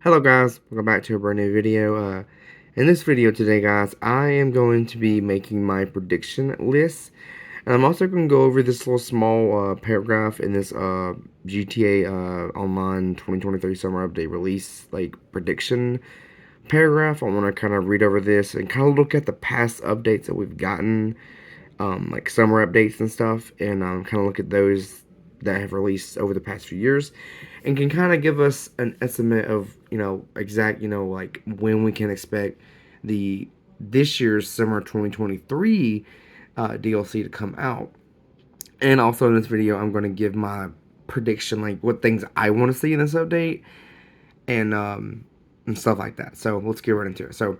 Hello guys, welcome back to a brand new video. In this video today guys, I am going to be making my prediction list. And I'm also going to go over this little small paragraph in this GTA Online 2023 Summer Update release prediction paragraph. I want to kind of read over this and kind of look at the past updates that we've gotten, like summer updates and stuff, and kind of look at those that have released over the past few years, and can kind of give us an estimate of exact like when we can expect the this year's summer 2023 DLC to come out. And also in this video, I'm going to give my prediction, like what things I want to see in this update, and stuff like that. So let's get right into it. So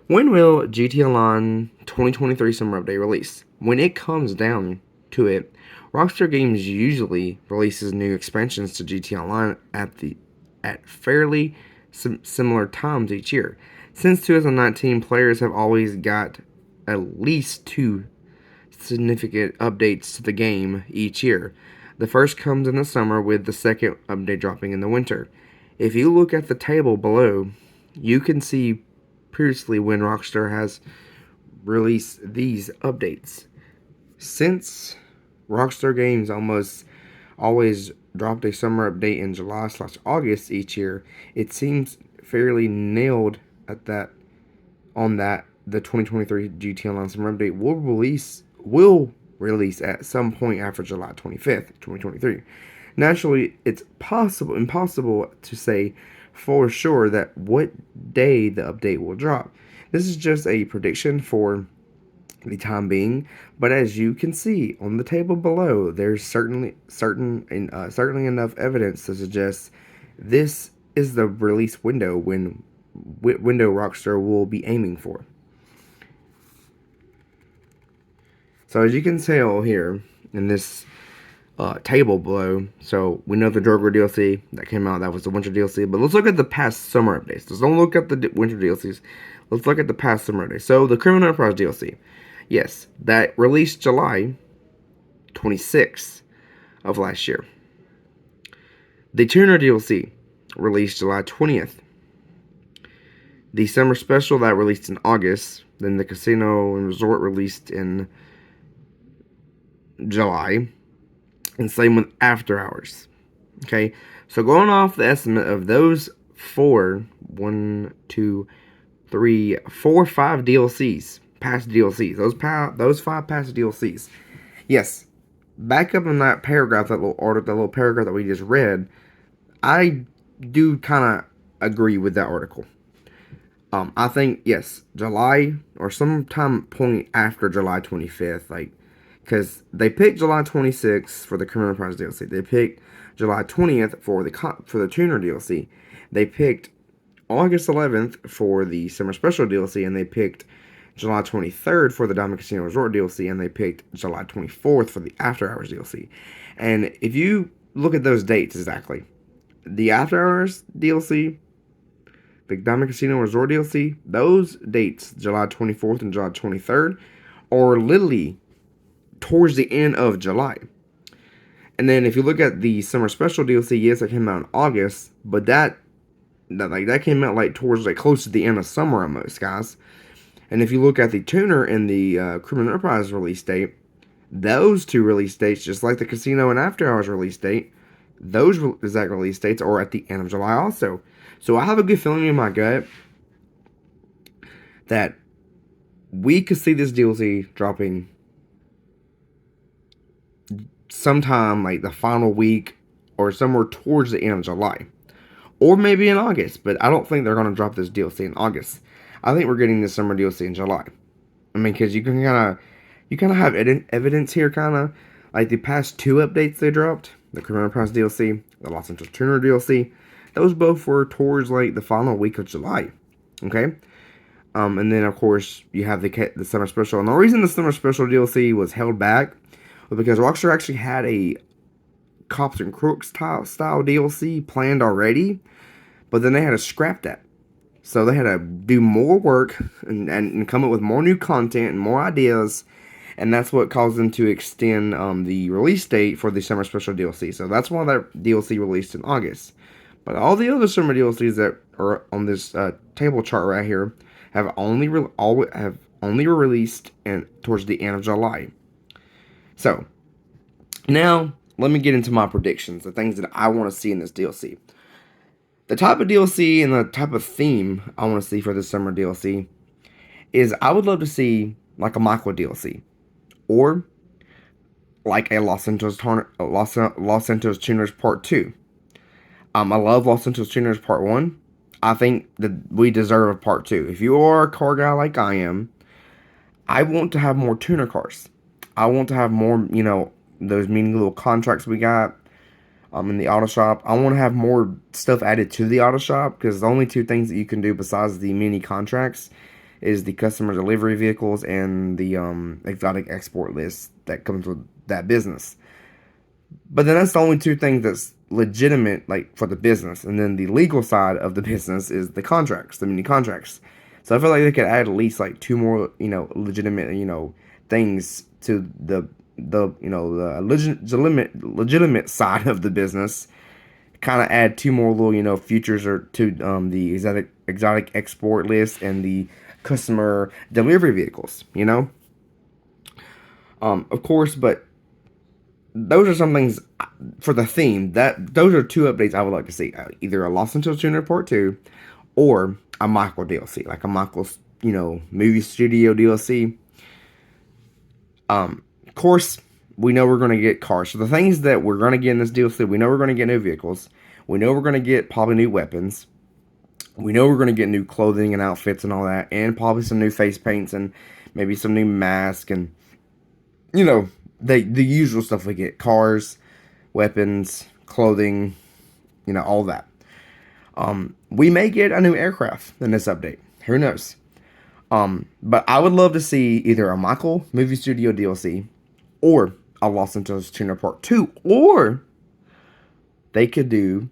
when will GTA Online 2023 Summer Update release? When it comes down to it, Rockstar Games usually releases new expansions to GTA Online at fairly similar times each year. Since 2019, players have always got at least two significant updates to the game each year. The first comes in the summer, with the second update dropping in the winter. If you look at the table below, you can see previously when Rockstar has released these updates. Since Rockstar Games almost always dropped a summer update in July/August each year, it seems fairly nailed at that the 2023 GTA Online Summer Update will release at some point after July 25th, 2023. Naturally, it's impossible to say for sure that what day the update will drop. This is just a prediction for the time being, but as you can see on the table below, there's certainly enough evidence to suggest this is the release window window Rockstar will be aiming for. So as you can tell here in this table below, so we know the Joker DLC that came out, that was the winter DLC, but let's look at the past summer updates. Let's don't look at the winter DLCs. Let's look at the past summer updates. So the Criminal Enterprise DLC, yes, that released July 26th of last year. The Tuner DLC released July 20th. The Summer Special that released in August. Then the Casino and Resort released in July. And same with After Hours. Okay, so going off the estimate of those four, 5 DLCs, past DLCs, those 5 past DLCs. Yes, back up in that paragraph, that little paragraph that we just read, I do kind of agree with that article. I think yes, July or sometime point after July 25th, because they picked July 26th for the Criminal Enterprise DLC. They picked July 20th for the Tuner DLC. They picked August 11th for the Summer Special DLC, and they picked July 23rd for the Diamond Casino Resort DLC, and they picked July 24th for the After Hours DLC. And if you look at those dates exactly, the After Hours DLC, the Diamond Casino Resort DLC, those dates, July 24th and July 23rd, are literally towards the end of July. And then if you look at the Summer Special DLC, yes, it came out in August, but that came out towards close to the end of summer almost, guys. And if you look at the Tuner and the Criminal Enterprise release date, those two release dates, just like the Casino and After Hours release date, those exact release dates are at the end of July also. So I have a good feeling in my gut that we could see this DLC dropping sometime the final week or somewhere towards the end of July, or maybe in August. But I don't think they're going to drop this DLC in August. I think we're getting this summer DLC in July. I mean, because you kind of have evidence here, like the past 2 updates they dropped, the Criminal Enterprise DLC, the Los Santos Tuner DLC. Those both were towards the final week of July. Okay. And then of course you have the Summer Special, and the reason the Summer Special DLC was held back was because Rockstar actually had a Cops and Crooks style DLC planned already, but then they had to scrap that. So they had to do more work and come up with more new content and more ideas, and that's what caused them to extend the release date for the Summer Special DLC. So that's why that DLC released in August. But all the other summer DLCs that are on this table chart right here have only released towards the end of July. So now let me get into my predictions, the things that I want to see in this DLC. The type of DLC and the type of theme I want to see for this summer DLC is I would love to see like a Michael DLC or like a Los Santos Tuners Part 2. I love Los Santos Tuners Part 1. I think that we deserve a Part 2. If you are a car guy like I am, I want to have more tuner cars. I want to have more, those mini little contracts we got in the auto shop. I want to have more stuff added to the auto shop because the only two things that you can do besides the mini contracts is the customer delivery vehicles and the exotic export list that comes with that business. But then that's the only two things that's legitimate, like for the business. And then the legal side of the business is the contracts, the mini contracts. So I feel like they could add at least like two more, legitimate, things to the legitimate side of the business. Kind of add two more little, features or to the exotic export list and the customer delivery vehicles. Of course, but those are some things for the theme. Those are two updates I would like to see. Either a Los Santos Jr. Part 2 or a Michael DLC, like a Michael's, movie studio DLC. Of course, we know we're going to get cars. So the things that we're going to get in this DLC, we know we're going to get new vehicles. We know we're going to get probably new weapons. We know we're going to get new clothing and outfits and all that. And probably some new face paints and maybe some new masks and, the usual stuff we get. Cars, weapons, clothing, all that. We may get a new aircraft in this update. Who knows? But I would love to see either a Michael Movie Studio DLC or a Los Santos Tuner Part 2, or they could do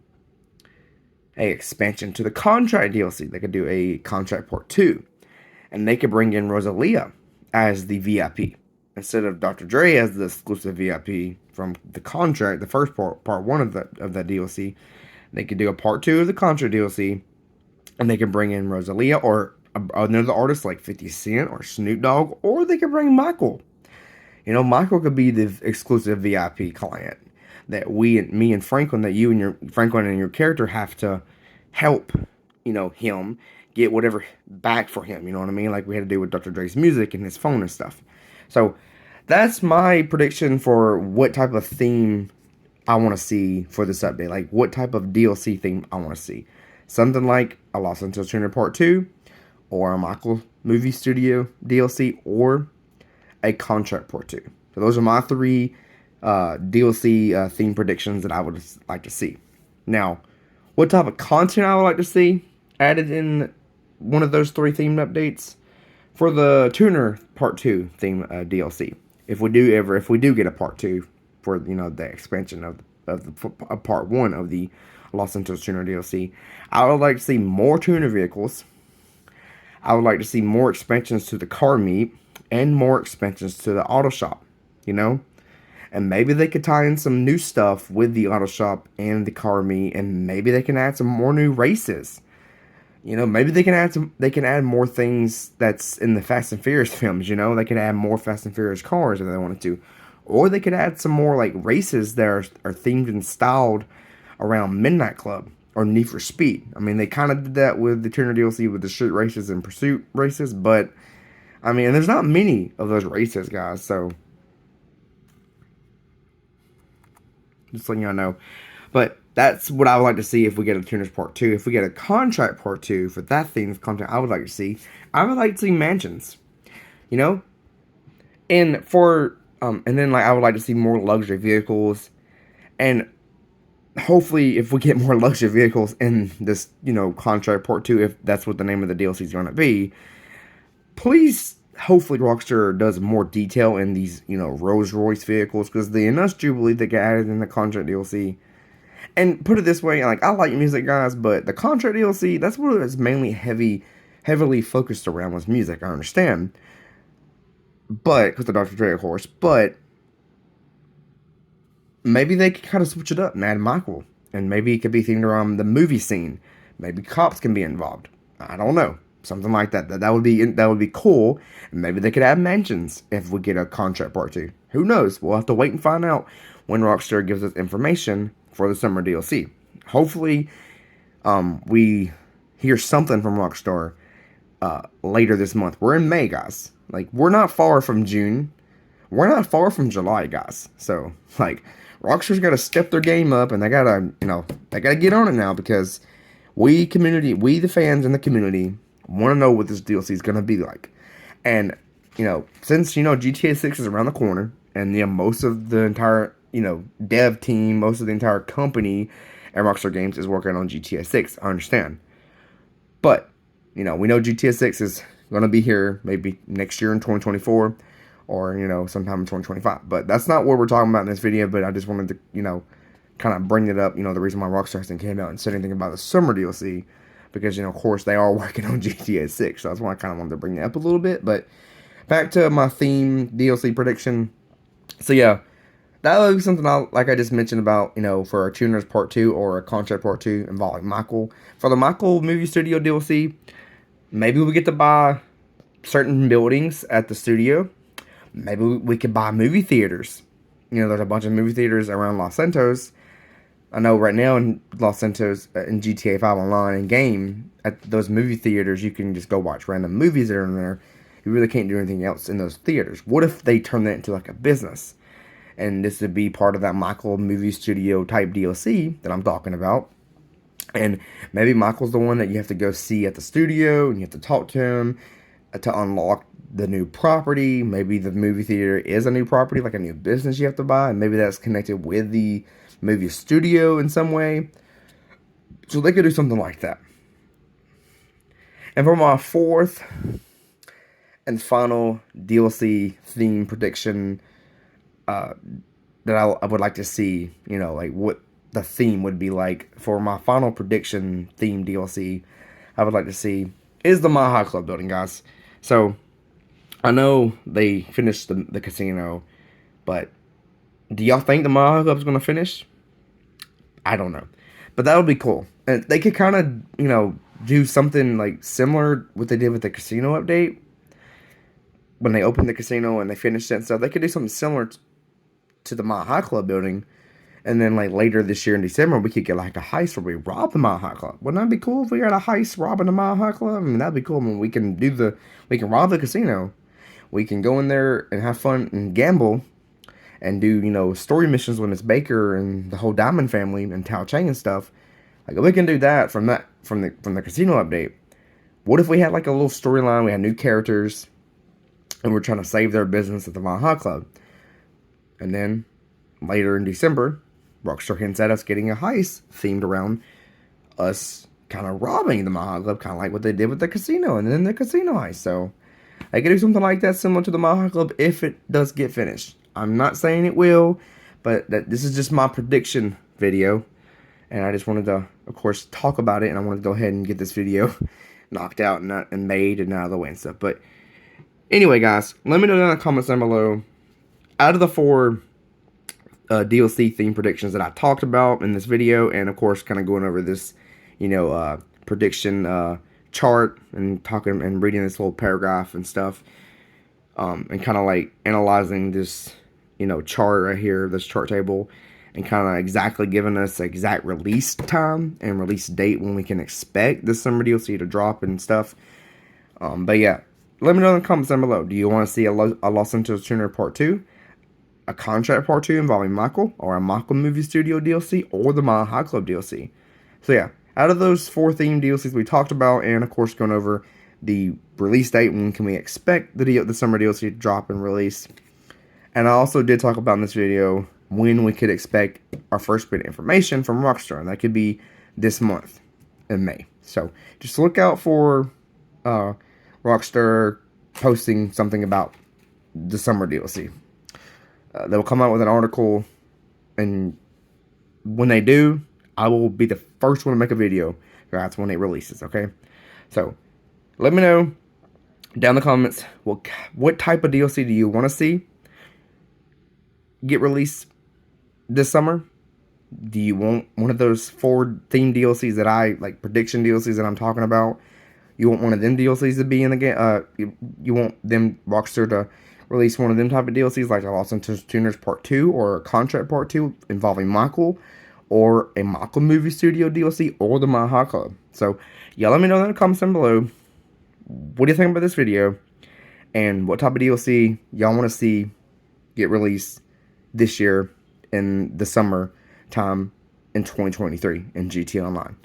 a expansion to the Contract DLC. They could do a Contract Part 2, and they could bring in Rosalia as the VIP instead of Dr. Dre as the exclusive VIP from the Contract, the first part 1 of that DLC. They could do a Part 2 of the Contract DLC, and they could bring in Rosalia or another artist like 50 Cent or Snoop Dogg, or they could bring Michael. Michael could be the exclusive VIP client that me and Franklin, that you and your character have to help, him get whatever back for him. You know what I mean? Like we had to do with Dr. Dre's music and his phone and stuff. So that's my prediction for what type of theme I want to see for this update. Like what type of DLC theme I want to see. Something like a Los Santos Jr. Part 2 or a Michael Movie Studio DLC or a Contract Part 2. So those are my three DLC theme predictions that I would like to see. Now, what type of content I would like to see added in one of those three themed updates for the Tuner Part 2 theme DLC. If we do get a Part 2 for the expansion of the Part 1 of the Los Santos Tuner DLC, I would like to see more tuner vehicles. I would like to see more expansions to the car meet and more expansions to the auto shop, and maybe they could tie in some new stuff with the auto shop and the car meet, and maybe they can add some more new races. Maybe they can add more things that's in the Fast and Furious films. They could add more Fast and Furious cars if they wanted to, or they could add some more like races that are themed and styled around Midnight Club or Need for Speed. I mean, they kind of did that with the Tuner DLC with the street races and pursuit races, but I mean, there's not many of those races, guys. So just letting y'all know. But that's what I would like to see if we get a Tuners Part 2. If we get a Contract Part 2 for that theme of content, I would like to see mansions. And for and then I would like to see more luxury vehicles, and hopefully if we get more luxury vehicles in this Contract Part 2, if that's what the name of the DLC is going to be, please hopefully Rockstar does more detail in these Rolls Royce vehicles, because the Indus Jubilee that got added in the Contract DLC, and put it this way, like I like music, guys, but the Contract DLC, that's what it's mainly heavily focused around, was music. I understand, but because of Dr. Dre, of course, but maybe they could kind of switch it up and add Michael And maybe it could be themed around the movie scene. Maybe cops can be involved. I don't know. Something like that. That would be cool. And maybe they could add mansions if we get a Contract Part 2. Who knows? We'll have to wait and find out when Rockstar gives us information for the summer DLC. Hopefully, we hear something from Rockstar later this month. We're in May, guys. Like, we're not far from June. We're not far from July, guys. So, like, Rockstar's got to step their game up, and they gotta get on it now, because we the fans in the community, want to know what this DLC is gonna be like. And since GTA 6 is around the corner, and most of the entire dev team, most of the entire company at Rockstar Games is working on GTA 6. I understand, but we know GTA 6 is gonna be here maybe next year in 2024. Or, sometime in 2025. But that's not what we're talking about in this video. But I just wanted to, kind of bring it up. The reason why Rockstar hasn't came out and said anything about the summer DLC. Because, of course, they are working on GTA 6. So that's why I kind of wanted to bring that up a little bit. But back to my theme DLC prediction. So, yeah. That would be something like I just mentioned about, for a Tuners Part 2 or a Contract Part 2 involving Michael. For the Michael Movie Studio DLC, maybe we get to buy certain buildings at the studio. Maybe we could buy movie theaters. There's a bunch of movie theaters around Los Santos. I know right now in Los Santos, in GTA 5 Online and game, at those movie theaters, you can just go watch random movies that are in there. You really can't do anything else in those theaters. What if they turn that into like a business? And this would be part of that Michael Movie Studio type DLC that I'm talking about. And maybe Michael's the one that you have to go see at the studio, and you have to talk to him to unlock the new property. Maybe the movie theater is a new property, like a new business you have to buy, and maybe that's connected with the movie studio in some way. So they could do something like that. And for my fourth and final DLC theme prediction, that I would like to see, like what the theme would be like for my final prediction theme DLC, I would like to see is the Mile High Club building, guys. So I know they finished the casino, but do y'all think the Mile High Club is going to finish? I don't know. But that would be cool. And they could kind of, do something like similar what they did with the casino update. When they opened the casino and they finished it and stuff, they could do something similar to the Mile High Club building. And then like later this year in December, we could get like a heist where we rob the Mile High Club. Wouldn't that be cool if we got a heist robbing the Mile High Club? I mean, that'd be cool. I mean, we can rob the casino. We can go in there and have fun and gamble and do, story missions with Miss Baker and the whole Diamond family and Tao Chang and stuff. Like, we can do that from the casino update. What if we had like a little storyline, we had new characters, and we're trying to save their business at the Mile High Club. And then later in December, Rockstar hints at us getting a heist themed around us kind of robbing the Mile High Club, kind of like what they did with the casino and then the casino heist. So I could do something like that similar to the Mile High Club if it does get finished. I'm not saying it will, but this is just my prediction video. And I just wanted to, of course, talk about it. And I wanted to go ahead and get this video knocked out and made and out of the way and stuff. But anyway, guys, let me know down in the comments down below. Out of the 4 DLC theme predictions that I talked about in this video, and of course, kind of going over this, prediction chart and talking and reading this little paragraph and stuff, and kind of like analyzing this, chart right here, this chart table, and kind of exactly giving us the exact release time and release date when we can expect this summer DLC to drop and stuff. But yeah, let me know in the comments down below. Do you want to see a Los Santos Tuner Part 2? A Contract Part 2 involving Michael, or a Michael Movie Studio DLC, or the Mile High Club DLC? So yeah, out of those 4 themed DLCs we talked about, and of course going over the release date, when can we expect the summer DLC to drop and release. And I also did talk about in this video when we could expect our first bit of information from Rockstar, and that could be this month in May. So just look out for Rockstar posting something about the summer DLC. They'll come out with an article, and when they do, I will be the first one to make a video. That's when it releases, okay? So let me know down in the comments what type of DLC do you want to see get released this summer? Do you want one of those Ford themed DLCs that I like, prediction DLCs that I'm talking about? You want one of them DLCs to be in the game? You want them Rockstar to release one of them type of DLCs like a Lost in Tuners Part 2 or a Contract Part 2 involving Michael, or a Michael Movie Studio DLC, or the My High Club? So y'all let me know in the comments down below. What do you think about this video? And what type of DLC y'all want to see get released this year in the summer time in 2023 in GTA Online?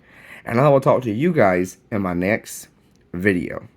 And I will talk to you guys in my next video.